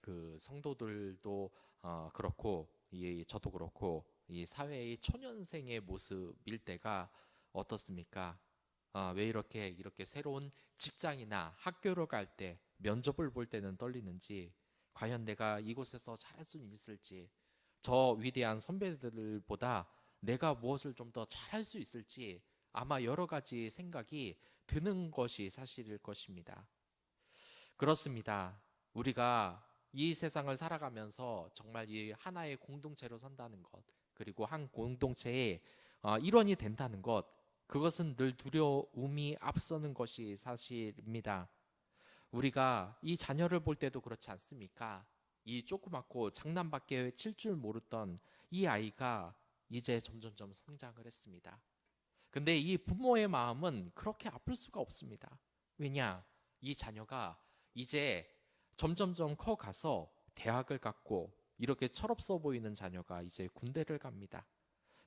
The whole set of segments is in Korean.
그 성도들도 그렇고 저도 그렇고 이 사회의 초년생의 모습일 때가 어떻습니까? 왜 이렇게 새로운 직장이나 학교로 갈 때 면접을 볼 때는 떨리는지, 과연 내가 이곳에서 잘할 수 있을지, 저 위대한 선배들보다 내가 무엇을 좀 더 잘할 수 있을지 아마 여러 가지 생각이 드는 것이 사실일 것입니다. 그렇습니다. 우리가 이 세상을 살아가면서 정말 이 하나의 공동체로 산다는 것, 그리고 한 공동체의 일원이 된다는 것, 그것은 늘 두려움이 앞서는 것이 사실입니다. 우리가 이 자녀를 볼 때도 그렇지 않습니까? 이 조그맣고 장난밖에 칠 줄 모르던 이 아이가 이제 점점점 성장을 했습니다. 근데 이 부모의 마음은 그렇게 아플 수가 없습니다. 왜냐? 이 자녀가 이제 점점점 커가서 대학을 갔고, 이렇게 철없어 보이는 자녀가 이제 군대를 갑니다.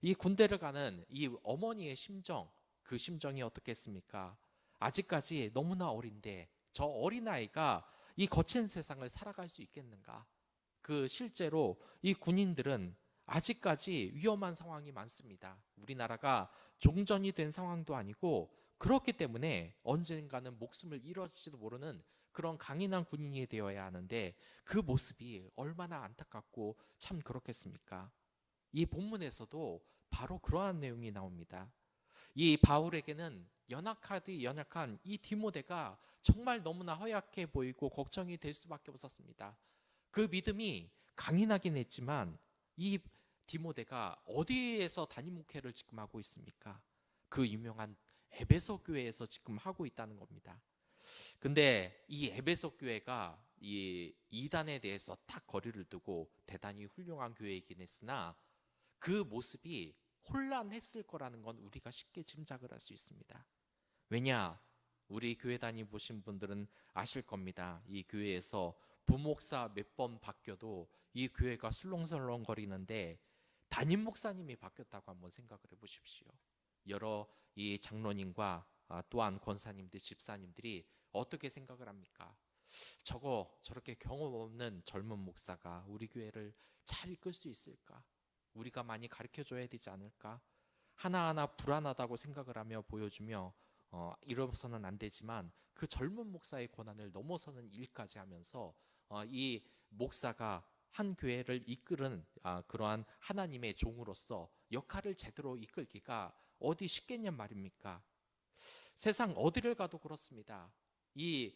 이 군대를 가는 이 어머니의 심정, 그 심정이 어떻겠습니까? 아직까지 너무나 어린데 저 어린아이가 이 거친 세상을 살아갈 수 있겠는가? 그 실제로 이 군인들은 아직까지 위험한 상황이 많습니다. 우리나라가 종전이 된 상황도 아니고, 그렇기 때문에 언젠가는 목숨을 잃을지도 모르는 그런 강인한 군인이 되어야 하는데, 그 모습이 얼마나 안타깝고 참 그렇겠습니까? 이 본문에서도 바로 그러한 내용이 나옵니다. 이 바울에게는 연약한 이 디모데가 정말 너무나 허약해 보이고 걱정이 될 수밖에 없었습니다. 그 믿음이 강인하긴 했지만 이 디모데가 어디에서 담임 목회를 지금 하고 있습니까? 그 유명한 에베소 교회에서 지금 하고 있다는 겁니다. 근데 이 에베소 교회가 이 이단에 대해서 딱 거리를 두고 대단히 훌륭한 교회이긴 했으나, 그 모습이 혼란했을 거라는 건 우리가 쉽게 짐작을 할 수 있습니다. 왜냐? 우리 교회 다녀보신 분들은 아실 겁니다. 이 교회에서 부목사 몇 번 바뀌어도 이 교회가 술렁술렁 거리는데, 담임 목사님이 바뀌었다고 한번 생각을 해보십시오. 여러 이 장로님과 또한 권사님들, 집사님들이 어떻게 생각을 합니까? 저렇게 경험 없는 젊은 목사가 우리 교회를 잘 이끌 수 있을까? 우리가 많이 가르쳐 줘야 되지 않을까? 하나하나 불안하다고 생각을 하며 보여주며 이러서는 안 되지만, 그 젊은 목사의 권한을 넘어서는 일까지 하면서 이 목사가 한 교회를 이끄는 그러한 하나님의 종으로서 역할을 제대로 이끌기가 어디 쉽겠냔 말입니까? 세상 어디를 가도 그렇습니다. 이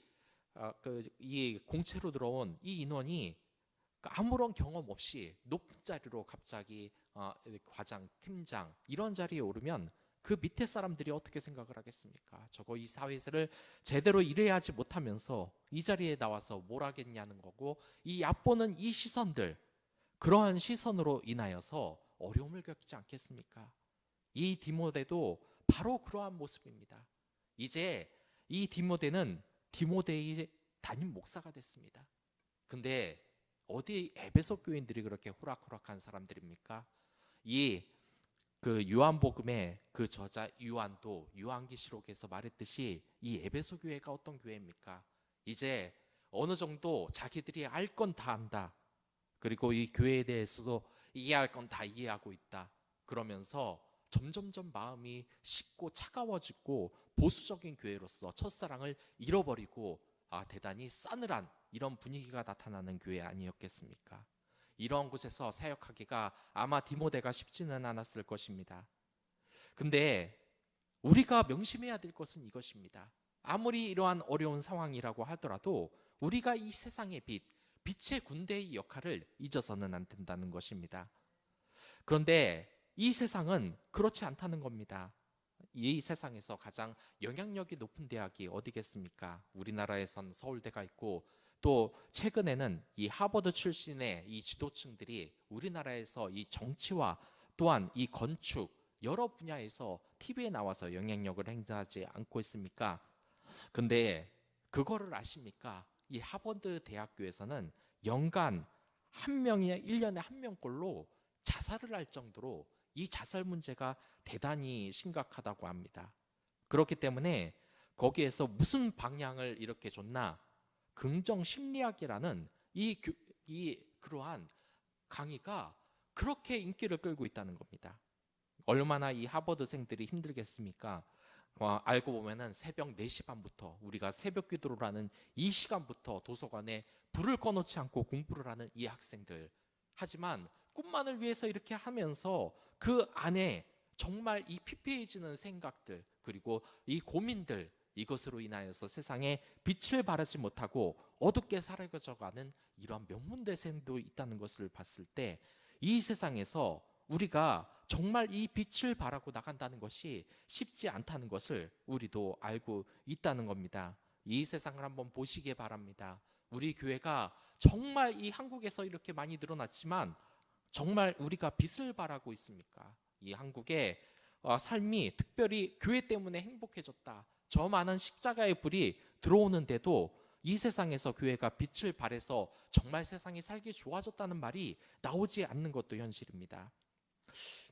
공채로 들어온 이 인원이 아무런 경험 없이 높은 자리로 갑자기 과장, 팀장 이런 자리에 오르면 그 밑에 사람들이 어떻게 생각을 하겠습니까? 저거 이 사회를 제대로 일해야지 못하면서 이 자리에 나와서 뭘 하겠냐는 거고, 이 얕보는 이 시선들, 그러한 시선으로 인하여서 어려움을 겪지 않겠습니까? 이 디모데도 바로 그러한 모습입니다. 이제 이 디모데는 디모데의 담임 목사가 됐습니다. 근데 어디 에베소 교인들이 그렇게 호락호락한 사람들입니까? 그 요한복음의 그 저자 요한도 요한계시록에서 말했듯이 이 에베소 교회가 어떤 교회입니까? 이제 어느 정도 자기들이 알 건 다 안다. 그리고 이 교회에 대해서도 이해할 건 다 이해하고 있다. 그러면서 점점점 마음이 식고 차가워지고 보수적인 교회로서 첫사랑을 잃어버리고 대단히 싸늘한 이런 분위기가 나타나는 교회 아니었겠습니까? 이런 곳에서 사역하기가 아마 디모데가 쉽지는 않았을 것입니다. 근데 우리가 명심해야 될 것은 이것입니다. 아무리 이러한 어려운 상황이라고 하더라도 우리가 이 세상의 빛의 군대의 역할을 잊어서는 안 된다는 것입니다. 그런데 이 세상은 그렇지 않다는 겁니다. 이 세상에서 가장 영향력이 높은 대학이 어디겠습니까? 우리나라에선 서울대가 있고, 또 최근에는 이 하버드 출신의 이 지도층들이 우리나라에서 이 정치와 또한 이 건축 여러 분야에서 TV에 나와서 영향력을 행사하지 않고 있습니까? 근데 그거를 아십니까? 이 하버드 대학교에서는 연간 한 명이 1년에 한 명꼴로 자살을 할 정도로 이 자살 문제가 대단히 심각하다고 합니다. 그렇기 때문에 거기에서 무슨 방향을 이렇게 줬나? 긍정 심리학이라는 그러한 강의가 그렇게 인기를 끌고 있다는 겁니다. 얼마나 이 하버드생들이 힘들겠습니까? 알고 보면은 새벽 4시 반부터 우리가 새벽 기도를 하는 이 시간부터 도서관에 불을 꺼놓지 않고 공부를 하는 이 학생들. 하지만 꿈만을 위해서 이렇게 하면서 그 안에 정말 이 피폐해지는 생각들, 그리고 이 고민들, 이것으로 인하여서 세상에 빛을 발하지 못하고 어둡게 사라져가는 이러한 명문대생도 있다는 것을 봤을 때, 이 세상에서 우리가 정말 이 빛을 발하고 나간다는 것이 쉽지 않다는 것을 우리도 알고 있다는 겁니다. 이 세상을 한번 보시기 바랍니다. 우리 교회가 정말 이 한국에서 이렇게 많이 늘어났지만 정말 우리가 빛을 발하고 있습니까? 이 한국의 삶이 특별히 교회 때문에 행복해졌다, 저 많은 십자가의 불이 들어오는데도 이 세상에서 교회가 빛을 발해서 정말 세상이 살기 좋아졌다는 말이 나오지 않는 것도 현실입니다.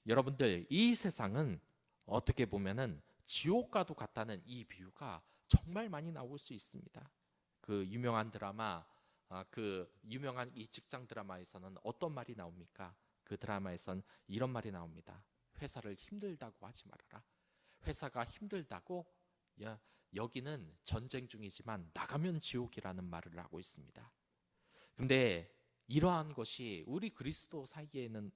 여러분들, 이 세상은 어떻게 보면은 지옥과도 같다는 이 비유가 정말 많이 나올 수 있습니다. 그 유명한 드라마, 그 유명한 이 직장 드라마에서는 어떤 말이 나옵니까? 그 드라마에선 이런 말이 나옵니다. 회사를 힘들다고 하지 말아라. 회사가 힘들다고, 여기는 전쟁 중이지만 나가면 지옥이라는 말을 하고 있습니다. 근데 이러한 것이 우리 그리스도 사이에는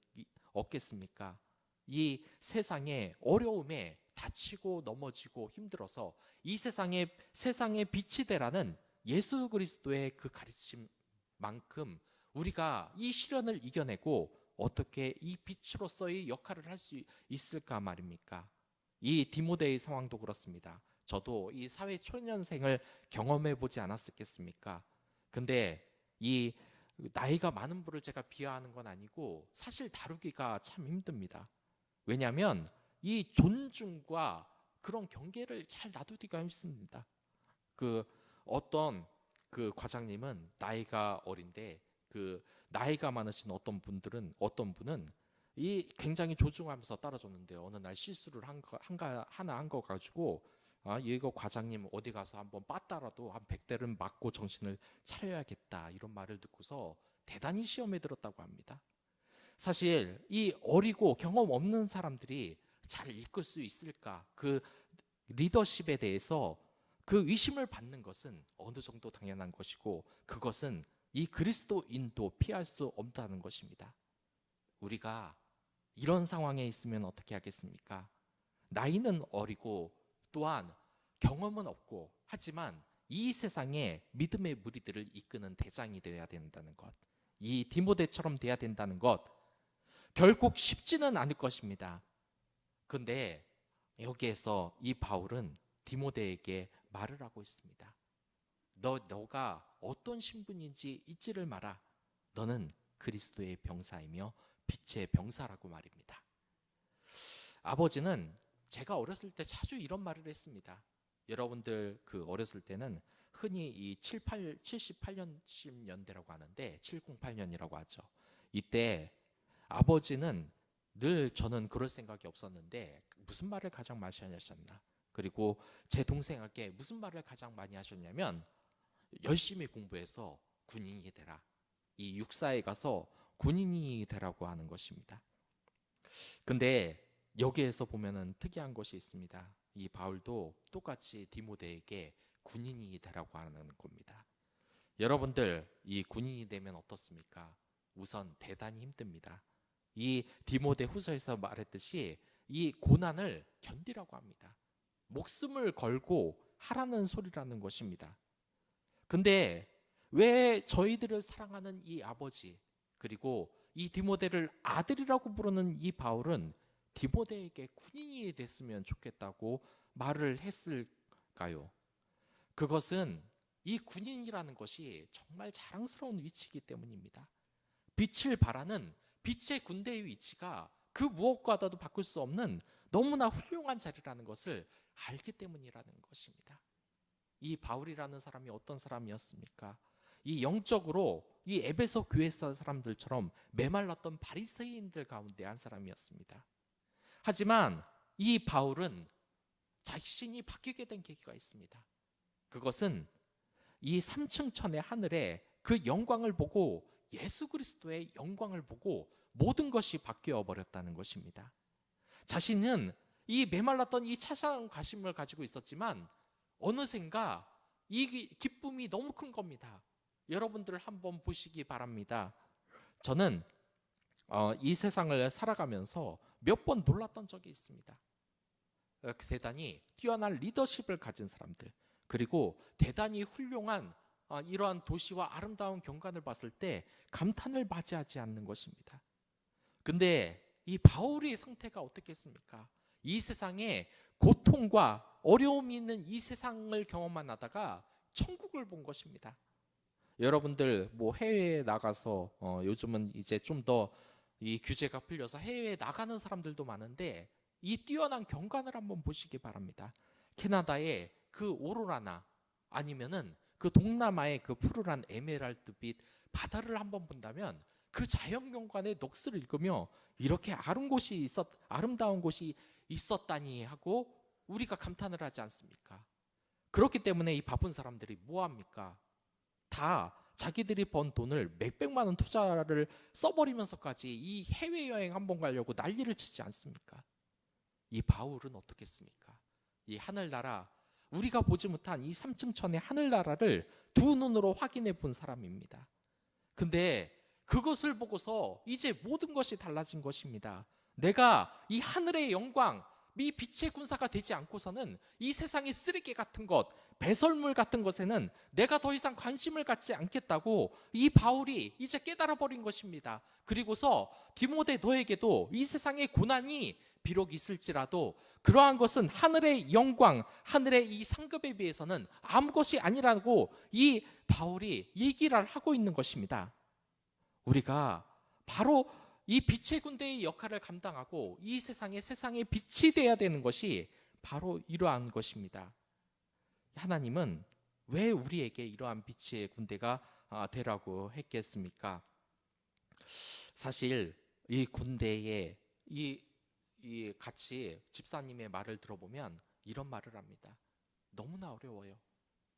없겠습니까? 이 세상의 어려움에 다치고 넘어지고 힘들어서 이 세상에 빛이 되라는 예수 그리스도의 그 가르침만큼 우리가 이 시련을 이겨내고 어떻게 이 빛으로서의 역할을 할 수 있을까 말입니까? 이 디모데의 상황도 그렇습니다. 저도 이 사회 초년생을 경험해 보지 않았겠습니까? 근데 이 나이가 많은 분을 제가 비하하는 건 아니고 사실 다루기가 참 힘듭니다. 왜냐하면 이 존중과 그런 경계를 잘 놔두기가 힘듭니다. 어떤 과장님은 나이가 어린데 그 나이가 많으신 어떤 분은 이 굉장히 존중하면서 따라줬는데 어느 날 실수를 하나 한 거 가지고 이거 과장님 어디 가서 한번 빠따라도 한 100대를 맞고 정신을 차려야겠다, 이런 말을 듣고서 대단히 시험에 들었다고 합니다. 사실 이 어리고 경험 없는 사람들이 잘 이끌 수 있을까, 그 리더십에 대해서 그 의심을 받는 것은 어느 정도 당연한 것이고, 그것은 이 그리스도인도 피할 수 없다는 것입니다. 우리가 이런 상황에 있으면 어떻게 하겠습니까? 나이는 어리고 또한 경험은 없고, 하지만 이 세상에 믿음의 무리들을 이끄는 대장이 되어야 된다는 것, 이 디모데처럼 돼야 된다는 것, 결국 쉽지는 않을 것입니다. 근데 여기에서 이 바울은 디모데에게 말을 하고 있습니다. 너가 어떤 신분인지 잊지를 마라. 너는 그리스도의 병사이며 빛의 병사라고 말입니다. 아버지는 제가 어렸을 때 자주 이런 말을 했습니다. 여러분들 어렸을 때는 흔히 이 78년대라고 하는데 708년이라고 하죠. 이때 아버지는 늘, 저는 그럴 생각이 없었는데 무슨 말을 가장 많이 하셨나, 그리고 제 동생에게 무슨 말을 가장 많이 하셨냐면 열심히 공부해서 군인이 되라, 이 육사에 가서 군인이 되라고 하는 것입니다. 근데 여기에서 보면은 특이한 것이 있습니다. 이 바울도 똑같이 디모데에게 군인이 되라고 하는 겁니다. 여러분들, 이 군인이 되면 어떻습니까? 우선 대단히 힘듭니다. 이 디모데 후서에서 말했듯이 이 고난을 견디라고 합니다. 목숨을 걸고 하라는 소리라는 것입니다. 근데 왜 저희들을 사랑하는 이 아버지, 그리고 이 디모데를 아들이라고 부르는 이 바울은 디모데에게 군인이 됐으면 좋겠다고 말을 했을까요? 그것은 이 군인이라는 것이 정말 자랑스러운 위치이기 때문입니다. 빛을 발하는 빛의 군대의 위치가 그 무엇과도 바꿀 수 없는 너무나 훌륭한 자리라는 것을 알기 때문이라는 것입니다. 이 바울이라는 사람이 어떤 사람이었습니까? 이 영적으로 이 에베소 교회 사람들처럼 메말랐던 바리새인들 가운데 한 사람이었습니다. 하지만 이 바울은 자신이 바뀌게 된 계기가 있습니다. 그것은 이 3층 천의 하늘에 그 영광을 보고 예수 그리스도의 영광을 보고 모든 것이 바뀌어 버렸다는 것입니다. 자신은 이 메말랐던 이 차가운 가슴을 가지고 있었지만 어느샌가 이 기쁨이 너무 큰 겁니다. 여러분들 한번 보시기 바랍니다. 저는 이 세상을 살아가면서 몇 번 놀랐던 적이 있습니다. 대단히 뛰어난 리더십을 가진 사람들, 그리고 대단히 훌륭한 이러한 도시와 아름다운 경관을 봤을 때 감탄을 맞이하지 않는 것입니다. 근데 이 바울의 상태가 어떻겠습니까? 이 세상에 고통과 어려움이 있는 이 세상을 경험만 하다가 천국을 본 것입니다. 여러분들 뭐 해외에 나가서 요즘은 이제 좀 더 이 규제가 풀려서 해외에 나가는 사람들도 많은데 이 뛰어난 경관을 한번 보시기 바랍니다. 캐나다의 그 오로라나 아니면은 그 동남아의 그 푸르란 에메랄드빛 바다를 한번 본다면 그 자연 경관의 넋을 읽으며 이렇게 아름다운 곳이 있었다니 하고 우리가 감탄을 하지 않습니까? 그렇기 때문에 이 바쁜 사람들이 뭐 합니까? 다 자기들이 번 돈을 몇백만 원 투자를 써버리면서까지 이 해외여행 한번 가려고 난리를 치지 않습니까? 이 바울은 어떻겠습니까? 이 하늘나라, 우리가 보지 못한 이 삼층천의 하늘나라를 두 눈으로 확인해 본 사람입니다. 근데 그것을 보고서 이제 모든 것이 달라진 것입니다. 내가 이 하늘의 영광, 이 빛의 군사가 되지 않고서는 이 세상의 쓰레기 같은 것, 배설물 같은 것에는 내가 더 이상 관심을 갖지 않겠다고 이 바울이 이제 깨달아 버린 것입니다. 그리고서 디모데 너에게도 이 세상의 고난이 비록 있을지라도 그러한 것은 하늘의 영광, 하늘의 이 상급에 비해서는 아무것이 아니라고 이 바울이 얘기를 하고 있는 것입니다. 우리가 바로 이 빛의 군대의 역할을 감당하고 이 세상의 빛이 되어야 되는 것이 바로 이러한 것입니다. 하나님은 왜 우리에게 이러한 빛의 군대가 되라고 했겠습니까? 사실 이 군대에 이 같이 집사님의 말을 들어보면 이런 말을 합니다. 너무나 어려워요.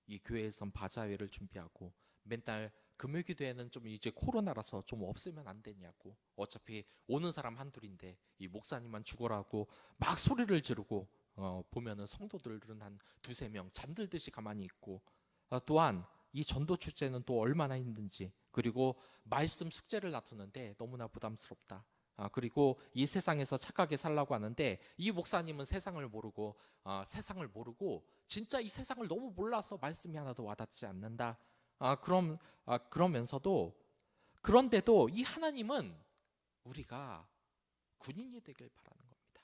이 교회에선 바자회를 준비하고 맨날 금요기도에는 좀 이제 코로나라서 좀 없으면 안 되냐고, 어차피 오는 사람 한둘인데 이 목사님만 죽어라고 막 소리를 지르고 보면은 성도들은 한 두세 명 잠들듯이 가만히 있고, 또한 이 전도 출제는 또 얼마나 힘든지, 그리고 말씀 숙제를 놔두는데 너무나 부담스럽다. 그리고 이 세상에서 착하게 살라고 하는데 이 목사님은 세상을 모르고 진짜 이 세상을 너무 몰라서 말씀이 하나도 와닿지 않는다. 그러면서도 그런데도 이 하나님은 우리가 군인이 되길 바라는 겁니다.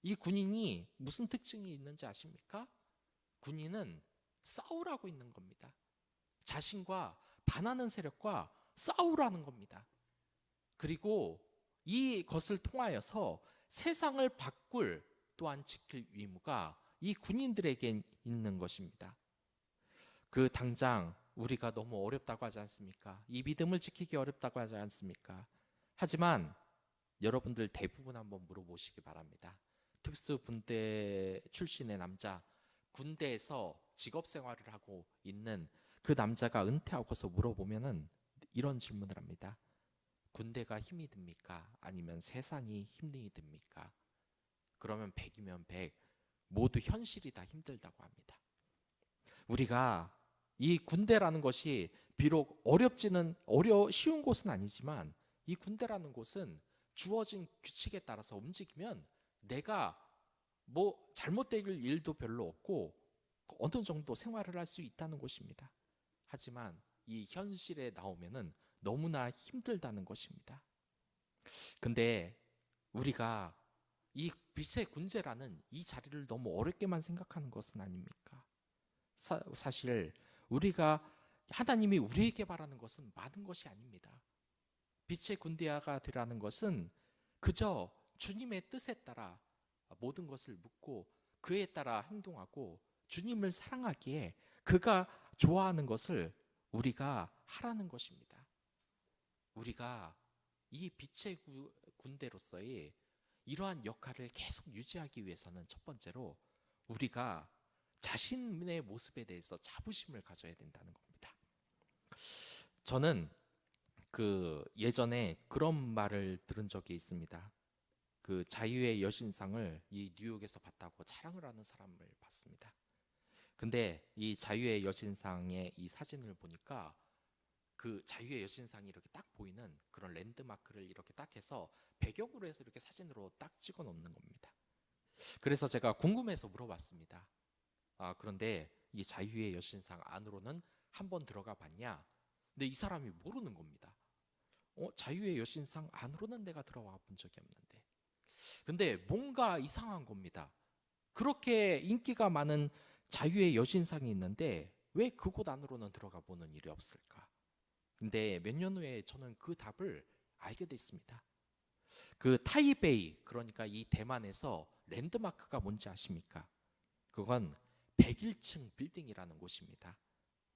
이 군인이 무슨 특징이 있는지 아십니까? 군인은 싸우라고 있는 겁니다. 자신과 반하는 세력과 싸우라는 겁니다. 그리고 이것을 통하여서 세상을 바꿀 또한 지킬 의무가 이 군인들에게 있는 것입니다. 그 당장 우리가 너무 어렵다고 하지 않습니까? 이 믿음을 지키기 어렵다고 하지 않습니까? 하지만 여러분들 대부분 한번 물어보시기 바랍니다. 특수분대 출신의 남자, 군대에서 직업생활을 하고 있는 그 남자가 은퇴하고서 물어보면은 이런 질문을 합니다. 군대가 힘이 듭니까? 아니면 세상이 힘이 듭니까? 그러면 100이면 100, 모두 현실이 다 힘들다고 합니다. 우리가 이 군대라는 것이 비록 쉬운 곳은 아니지만 이 군대라는 곳은 주어진 규칙에 따라서 움직이면 내가 뭐 잘못될 일도 별로 없고 어느 정도 생활을 할 수 있다는 곳입니다. 하지만 이 현실에 나오면은 너무나 힘들다는 것입니다. 근데 우리가 이 빛의 군제라는 이 자리를 너무 어렵게만 생각하는 것은 아닙니까? 사실 우리가 하나님이 우리에게 바라는 것은 많은 것이 아닙니다. 빛의 군대가 되라는 것은 그저 주님의 뜻에 따라 모든 것을 묻고 그에 따라 행동하고 주님을 사랑하기에 그가 좋아하는 것을 우리가 하라는 것입니다. 우리가 이 빛의 군대로서의 이러한 역할을 계속 유지하기 위해서는 첫 번째로 우리가 자신의 모습에 대해서 자부심을 가져야 된다는 겁니다. 저는 그 예전에 그런 말을 들은 적이 있습니다. 그 자유의 여신상을 이 뉴욕에서 봤다고 자랑을 하는 사람을 봤습니다. 근데 이 자유의 여신상의 이 사진을 보니까 그 자유의 여신상이 이렇게 딱 보이는 그런 랜드마크를 이렇게 딱 해서 배경으로 해서 이렇게 사진으로 딱 찍어 놓는 겁니다. 그래서 제가 궁금해서 물어봤습니다. 그런데 이 자유의 여신상 안으로는 한번 들어가 봤냐? 근데 이 사람이 모르는 겁니다. 자유의 여신상 안으로는 내가 들어와 본 적이 없는데. 근데 뭔가 이상한 겁니다. 그렇게 인기가 많은 자유의 여신상이 있는데 왜 그곳 안으로는 들어가 보는 일이 없을까? 근데 몇 년 후에 저는 그 답을 알게 됐습니다. 그 타이베이, 그러니까 이 대만에서 랜드마크가 뭔지 아십니까? 그건 101층 빌딩이라는 곳입니다.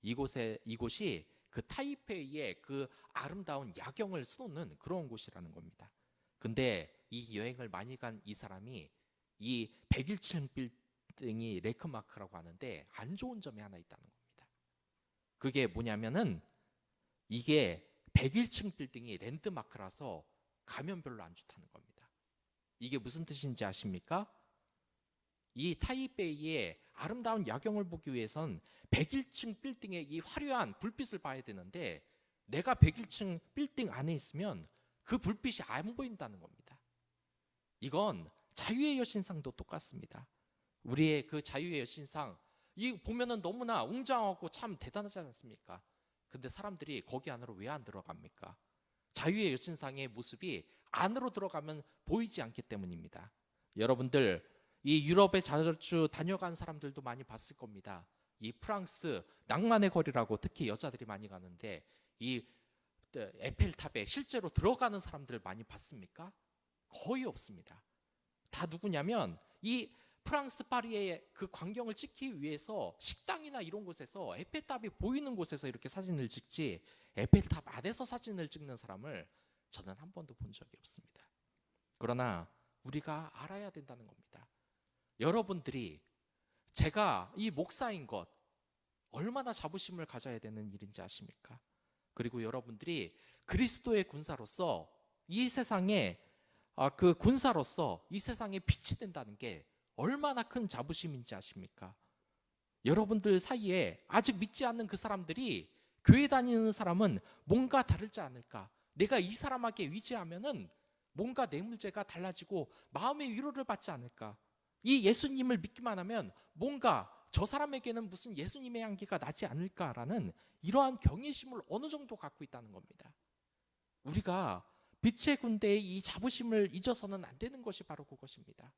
이곳이 그 타이페이의 그 아름다운 야경을 쏘는 그런 곳이라는 겁니다. 근데 이 여행을 많이 간 이 사람이 이 101층 빌딩이 랜드마크라고 하는데 안 좋은 점이 하나 있다는 겁니다. 그게 뭐냐면은 이게 101층 빌딩이 랜드마크라서 가면 별로 안 좋다는 겁니다. 이게 무슨 뜻인지 아십니까? 이 타이베이의 아름다운 야경을 보기 위해선 101층 빌딩의 이 화려한 불빛을 봐야 되는데 내가 101층 빌딩 안에 있으면 그 불빛이 안 보인다는 겁니다. 이건 자유의 여신상도 똑같습니다. 우리의 그 자유의 여신상, 이 보면은 너무나 웅장하고 참 대단하지 않습니까? 근데 사람들이 거기 안으로 왜 안 들어갑니까? 자유의 여신상의 모습이 안으로 들어가면 보이지 않기 때문입니다. 여러분들, 이 유럽에 자주 다녀간 사람들도 많이 봤을 겁니다. 이 프랑스 낭만의 거리라고 특히 여자들이 많이 가는데 이 에펠탑에 실제로 들어가는 사람들 많이 봤습니까? 거의 없습니다. 다 누구냐면 이 프랑스 파리의 그 광경을 찍기 위해서 식당이나 이런 곳에서 에펠탑이 보이는 곳에서 이렇게 사진을 찍지 에펠탑 안에서 사진을 찍는 사람을 저는 한 번도 본 적이 없습니다. 그러나 우리가 알아야 된다는 겁니다. 여러분들이 제가 이 목사인 것 얼마나 자부심을 가져야 되는 일인지 아십니까? 그리고 여러분들이 그리스도의 군사로서 이 세상에 그 군사로서 이 세상에 빛이 된다는 게 얼마나 큰 자부심인지 아십니까? 여러분들 사이에 아직 믿지 않는 그 사람들이 교회 다니는 사람은 뭔가 다르지 않을까? 내가 이 사람에게 위지하면은 뭔가 내 문제가 달라지고 마음의 위로를 받지 않을까? 이 예수님을 믿기만 하면 뭔가 저 사람에게는 무슨 예수님의 향기가 나지 않을까라는 이러한 경외심을 어느 정도 갖고 있다는 겁니다. 우리가 빛의 군대의 이 자부심을 잊어서는 안 되는 것이 바로 그것입니다.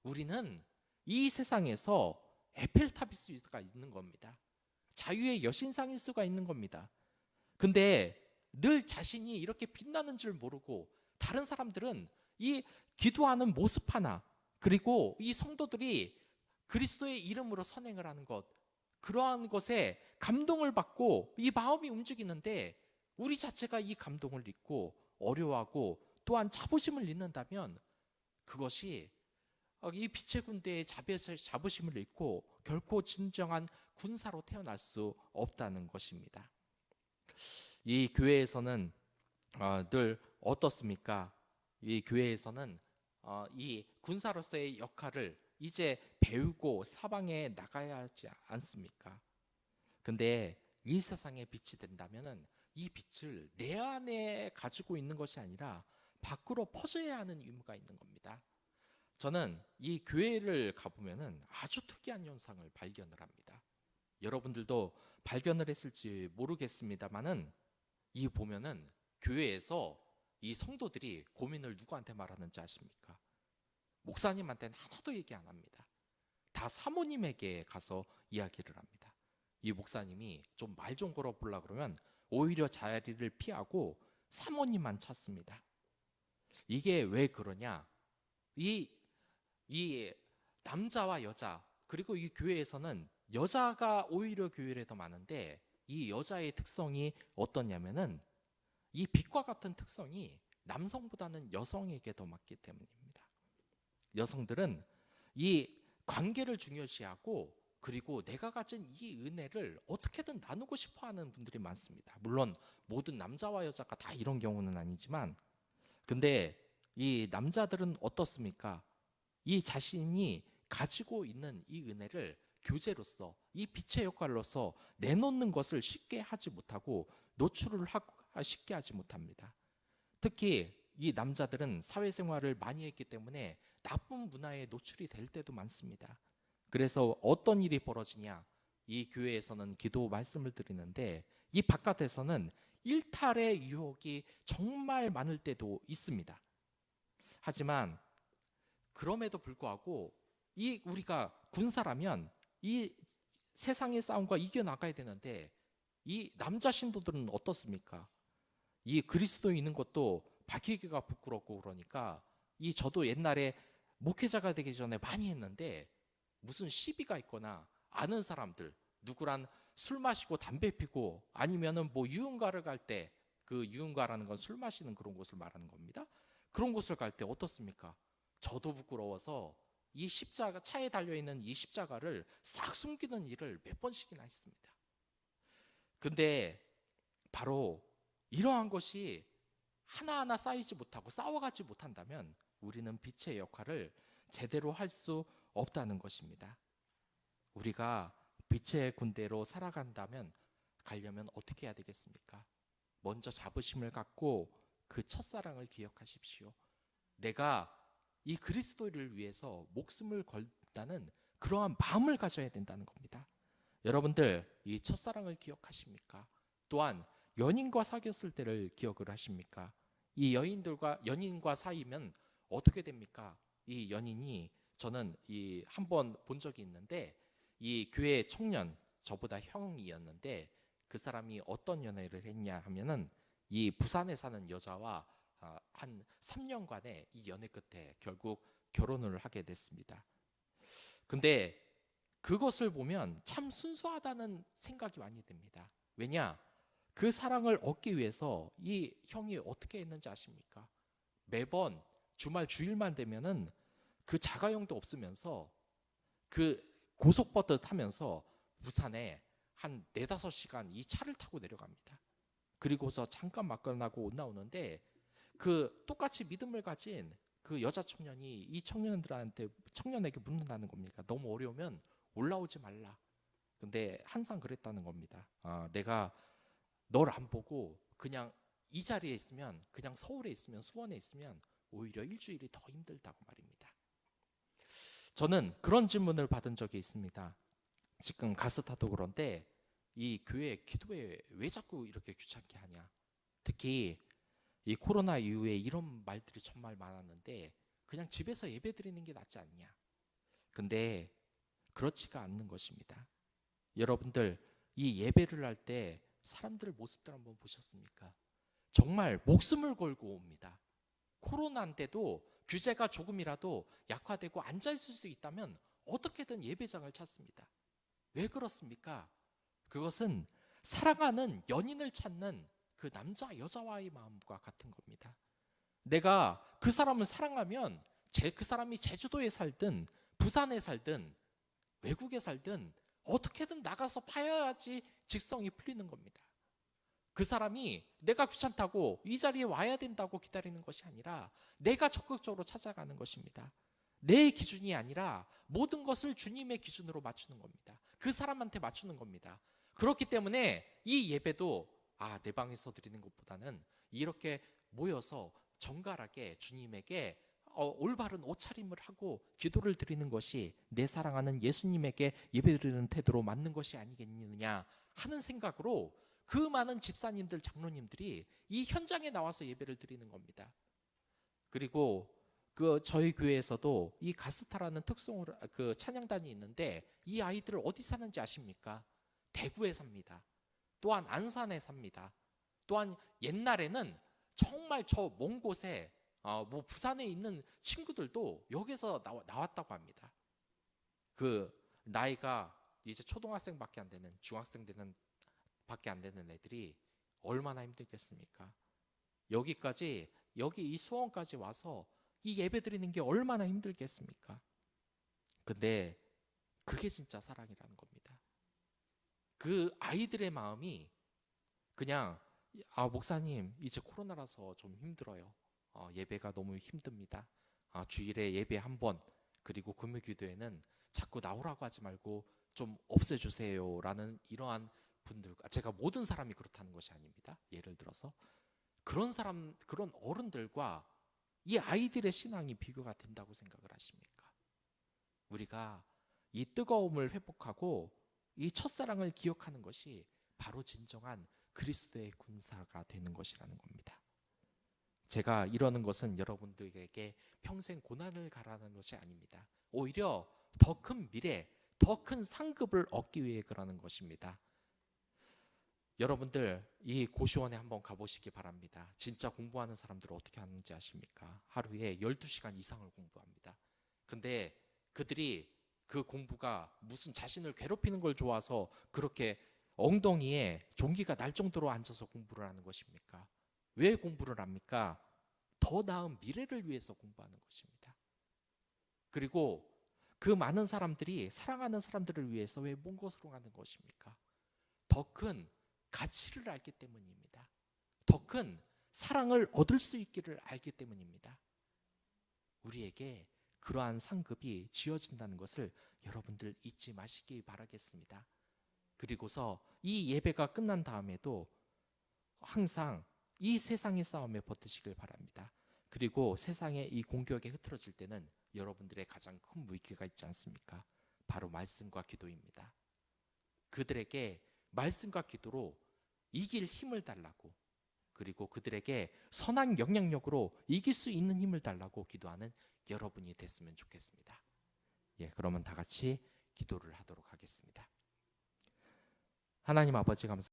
우리는 이 세상에서 에펠탑일 수가 있는 겁니다. 자유의 여신상일 수가 있는 겁니다. 근데 늘 자신이 이렇게 빛나는 줄 모르고 다른 사람들은 이 기도하는 모습 하나, 그리고 이 성도들이 그리스도의 이름으로 선행을 하는 것, 그러한 것에 감동을 받고 이 마음이 움직이는데 우리 자체가 이 감동을 잊고 어려워하고 또한 자부심을 잃는다면 그것이 이 빛의 군대의 자부심을 잃고 결코 진정한 군사로 태어날 수 없다는 것입니다. 이 교회에서는 늘 어떻습니까? 이 교회에서는 이 군사로서의 역할을 이제 배우고 사방에 나가야 하지 않습니까? 근데 이 세상에 빛이 된다면은 이 빛을 내 안에 가지고 있는 것이 아니라 밖으로 퍼져야 하는 의무가 있는 겁니다. 저는 이 교회를 가보면은 아주 특이한 현상을 발견을 합니다. 여러분들도 발견을 했을지 모르겠습니다만은 이 보면은 교회에서 이 성도들이 고민을 누구한테 말하는지 아십니까? 목사님한테는 하나도 얘기 안 합니다. 다 사모님에게 가서 이야기를 합니다. 이 목사님이 좀 말 좀 걸어보려고 그러면 오히려 자리를 피하고 사모님만 찾습니다. 이게 왜 그러냐? 이 남자와 여자, 그리고 이 교회에서는 여자가 오히려 교회에 더 많은데 이 여자의 특성이 어떠냐면은 이 빛과 같은 특성이 남성보다는 여성에게 더 많기 때문입니다. 여성들은 이 관계를 중요시하고 그리고 내가 가진 이 은혜를 어떻게든 나누고 싶어 하는 분들이 많습니다. 물론 모든 남자와 여자가 다 이런 경우는 아니지만, 근데 이 남자들은 어떻습니까? 이 자신이 가지고 있는 이 은혜를 교제로서, 이 빛의 역할로서 내놓는 것을 쉽게 하지 못하고 노출을 쉽게 하지 못합니다. 특히 이 남자들은 사회생활을 많이 했기 때문에 나쁜 문화에 노출이 될 때도 많습니다. 그래서 어떤 일이 벌어지냐? 이 교회에서는 기도 말씀을 드리는데 이 바깥에서는 일탈의 유혹이 정말 많을 때도 있습니다. 하지만 그럼에도 불구하고 이 우리가 군사라면 이 세상의 싸움과 이겨나가야 되는데 이 남자 신도들은 어떻습니까? 이 그리스도인인 것도 밝히기가 부끄럽고 그러니까 이 저도 옛날에 목회자가 되기 전에 많이 했는데 무슨 시비가 있거나 아는 사람들 누구랑 술 마시고 담배 피고 아니면은 뭐 유흥가를 갈 때 그 유흥가라는 건 술 마시는 그런 곳을 말하는 겁니다. 그런 곳을 갈 때 어떻습니까? 저도 부끄러워서 이 십자가 차에 달려 있는 이 십자가를 싹 숨기는 일을 몇 번씩이나 했습니다. 근데 바로 이러한 것이 하나하나 쌓이지 못하고 싸워가지 못한다면 우리는 빛의 역할을 제대로 할 수 없다는 것입니다. 우리가 빛의 군대로 살아간다면 가려면 어떻게 해야 되겠습니까? 먼저 자부심을 갖고 그 첫사랑을 기억하십시오. 내가 이 그리스도를 위해서 목숨을 걸다는 그러한 마음을 가져야 된다는 겁니다. 여러분들 이 첫사랑을 기억하십니까? 또한 연인과 사귀었을 때를 기억을 하십니까? 이 연인과 사귀면 어떻게 됩니까? 이 연인이 저는 이 한 번 본 적이 있는데 이 교회 청년 저보다 형이었는데 그 사람이 어떤 연애를 했냐 하면은 이 부산에 사는 여자와 한 3년간의 이 연애 끝에 결국 결혼을 하게 됐습니다. 근데 그것을 보면 참 순수하다는 생각이 많이 듭니다. 왜냐? 그 사랑을 얻기 위해서 이 형이 어떻게 했는지 아십니까? 매번 주일만 되면은 그 자가용도 없으면서 그 고속버스 타면서 부산에 한 4-5시간 이 차를 타고 내려갑니다. 그리고서 잠깐 막걸나고 못 나오는데 그 똑같이 믿음을 가진 그 여자 청년이 이 청년에게 묻는다는 겁니다. 너무 어려우면 올라오지 말라. 근데 항상 그랬다는 겁니다. 내가 널 안 보고 그냥 이 자리에 있으면, 그냥 서울에 있으면, 수원에 있으면 오히려 일주일이 더 힘들다고 말입니다. 저는 그런 질문을 받은 적이 있습니다. 지금 가스타도 그런데 이 교회 기도회 왜 자꾸 이렇게 귀찮게 하냐? 특히 이 코로나 이후에 이런 말들이 정말 많았는데 그냥 집에서 예배 드리는 게 낫지 않냐? 근데 그렇지가 않는 것입니다. 여러분들 이 예배를 할 때 사람들 모습들 한번 보셨습니까? 정말 목숨을 걸고 옵니다. 코로나인데도 규제가 조금이라도 약화되고 앉아있을 수 있다면 어떻게든 예배장을 찾습니다. 왜 그렇습니까? 그것은 사랑하는 연인을 찾는 그 남자 여자와의 마음과 같은 겁니다. 내가 그 사람을 사랑하면 그 사람이 제주도에 살든 부산에 살든 외국에 살든 어떻게든 나가서 파야지 직성이 풀리는 겁니다. 그 사람이 내가 귀찮다고 이 자리에 와야 된다고 기다리는 것이 아니라 내가 적극적으로 찾아가는 것입니다. 내 기준이 아니라 모든 것을 주님의 기준으로 맞추는 겁니다. 그 사람한테 맞추는 겁니다. 그렇기 때문에 이 예배도 내 방에서 드리는 것보다는 이렇게 모여서 정갈하게 주님에게 올바른 옷차림을 하고 기도를 드리는 것이 내 사랑하는 예수님에게 예배드리는 태도로 맞는 것이 아니겠느냐 하는 생각으로 그 많은 집사님들, 장로님들이 이 현장에 나와서 예배를 드리는 겁니다. 그리고 저희 교회에서도 이 가스타라는 그 찬양단이 있는데 이 아이들을 어디 사는지 아십니까? 대구에 삽니다. 또한 안산에 삽니다. 또한 옛날에는 정말 저 먼 곳에 뭐 부산에 있는 친구들도 여기서 나왔다고 합니다. 그 나이가 이제 초등학생밖에 안 되는, 중학생 되는 밖에 안 되는 애들이 얼마나 힘들겠습니까? 여기 이 수원까지 와서 이 예배 드리는 게 얼마나 힘들겠습니까? 근데 그게 진짜 사랑이라는 겁니다. 그 아이들의 마음이 그냥 목사님 이제 코로나라서 좀 힘들어요. 예배가 너무 힘듭니다. 주일에 예배 한 번, 그리고 금요기도에는 자꾸 나오라고 하지 말고 좀 없애주세요라는 이러한 분들과, 제가 모든 사람이 그렇다는 것이 아닙니다. 예를 들어서 그런 사람, 그런 어른들과 이 아이들의 신앙이 비교가 된다고 생각을 하십니까? 우리가 이 뜨거움을 회복하고 이 첫사랑을 기억하는 것이 바로 진정한 그리스도의 군사가 되는 것이라는 겁니다. 제가 이러는 것은 여러분들에게 평생 고난을 가라는 것이 아닙니다. 오히려 더 큰 미래, 더 큰 상급을 얻기 위해 그러는 것입니다. 여러분들 이 고시원에 한번 가보시기 바랍니다. 진짜 공부하는 사람들은 어떻게 하는지 아십니까? 하루에 12시간 이상을 공부합니다. 근데 그들이 그 공부가 무슨 자신을 괴롭히는 걸 좋아서 그렇게 엉덩이에 종기가 날 정도로 앉아서 공부를 하는 것입니까? 왜 공부를 합니까? 더 나은 미래를 위해서 공부하는 것입니다. 그리고 그 많은 사람들이 사랑하는 사람들을 위해서 왜 먼 곳으로 가는 것입니까? 더 큰 가치를 알기 때문입니다. 더 큰 사랑을 얻을 수 있기를 알기 때문입니다. 우리에게 그러한 상급이 지어진다는 것을 여러분들 잊지 마시기 바라겠습니다. 그리고서 이 예배가 끝난 다음에도 항상 이 세상의 싸움에 버티시길 바랍니다. 그리고 세상의 이 공격에 흐트러질 때는 여러분들의 가장 큰 무기가 있지 않습니까? 바로 말씀과 기도입니다. 그들에게 말씀과 기도로 이길 힘을 달라고, 그리고 그들에게 선한 영향력으로 이길 수 있는 힘을 달라고 기도하는 여러분이 됐으면 좋겠습니다. 그러면 다 같이 기도를 하도록 하겠습니다. 하나님 아버지 감사합니다.